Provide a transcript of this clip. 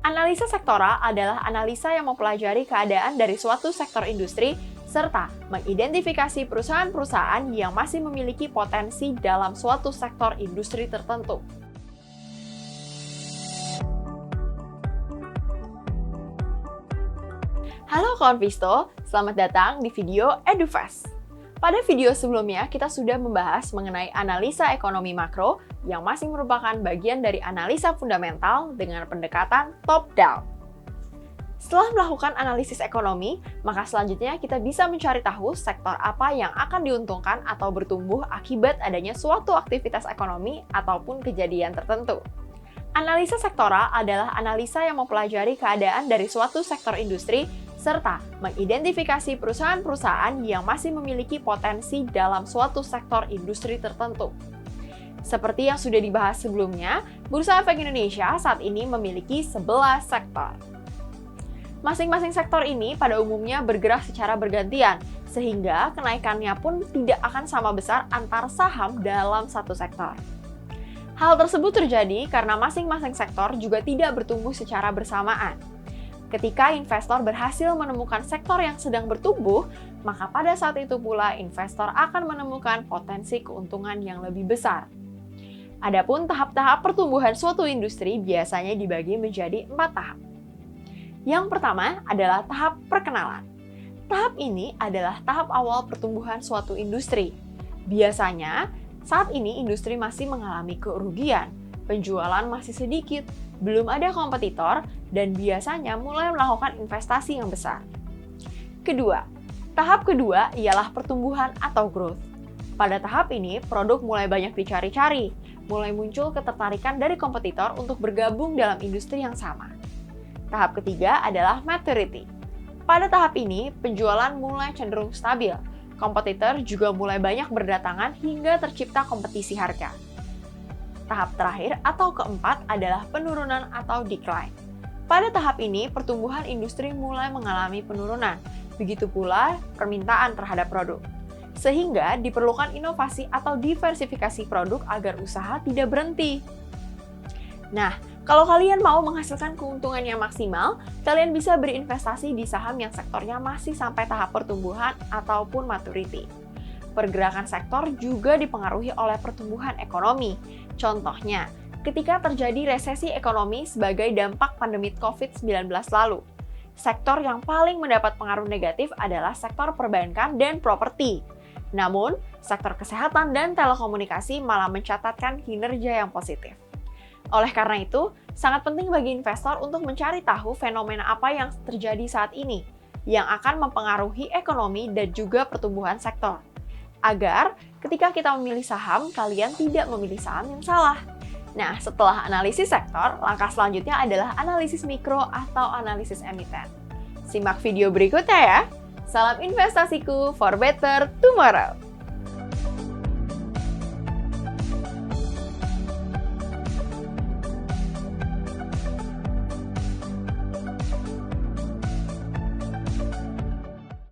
Analisa sektoral adalah analisa yang mempelajari keadaan dari suatu sektor industri serta mengidentifikasi perusahaan-perusahaan yang masih memiliki potensi dalam suatu sektor industri tertentu. Halo kawan Visto, selamat datang di video EduFast. Pada video sebelumnya, kita sudah membahas mengenai analisa ekonomi makro yang masih merupakan bagian dari analisa fundamental dengan pendekatan top-down. Setelah melakukan analisis ekonomi, maka selanjutnya kita bisa mencari tahu sektor apa yang akan diuntungkan atau bertumbuh akibat adanya suatu aktivitas ekonomi ataupun kejadian tertentu. Analisa sektoral adalah analisa yang mempelajari keadaan dari suatu sektor industri serta mengidentifikasi perusahaan-perusahaan yang masih memiliki potensi dalam suatu sektor industri tertentu. Seperti yang sudah dibahas sebelumnya, Bursa Efek Indonesia saat ini memiliki 11 sektor. Masing-masing sektor ini pada umumnya bergerak secara bergantian, sehingga kenaikannya pun tidak akan sama besar antar saham dalam satu sektor. Hal tersebut terjadi karena masing-masing sektor juga tidak bertumbuh secara bersamaan. Ketika investor berhasil menemukan sektor yang sedang bertumbuh, maka pada saat itu pula investor akan menemukan potensi keuntungan yang lebih besar. Adapun tahap-tahap pertumbuhan suatu industri biasanya dibagi menjadi 4 tahap. Yang pertama adalah tahap perkenalan. Tahap ini adalah tahap awal pertumbuhan suatu industri. Biasanya, saat ini industri masih mengalami kerugian, penjualan masih sedikit, belum ada kompetitor, dan biasanya mulai melakukan investasi yang besar. Tahap kedua ialah pertumbuhan atau growth. Pada tahap ini, produk mulai banyak dicari-cari, mulai muncul ketertarikan dari kompetitor untuk bergabung dalam industri yang sama. Tahap ketiga adalah maturity. Pada tahap ini, penjualan mulai cenderung stabil, kompetitor juga mulai banyak berdatangan hingga tercipta kompetisi harga. Tahap terakhir atau keempat adalah penurunan atau decline. Pada tahap ini, pertumbuhan industri mulai mengalami penurunan, begitu pula permintaan terhadap produk. Sehingga diperlukan inovasi atau diversifikasi produk agar usaha tidak berhenti. Nah, kalau kalian mau menghasilkan keuntungan yang maksimal, kalian bisa berinvestasi di saham yang sektornya masih sampai tahap pertumbuhan ataupun maturity. Pergerakan sektor juga dipengaruhi oleh pertumbuhan ekonomi. Contohnya, ketika terjadi resesi ekonomi sebagai dampak pandemi COVID-19 lalu, sektor yang paling mendapat pengaruh negatif adalah sektor perbankan dan properti. Namun, sektor kesehatan dan telekomunikasi malah mencatatkan kinerja yang positif. Oleh karena itu, sangat penting bagi investor untuk mencari tahu fenomena apa yang terjadi saat ini, yang akan mempengaruhi ekonomi dan juga pertumbuhan sektor. Agar ketika kita memilih saham, kalian tidak memilih saham yang salah. Nah, setelah analisis sektor, langkah selanjutnya adalah analisis mikro atau analisis emiten. Simak video berikutnya ya. Salam investasiku for better tomorrow.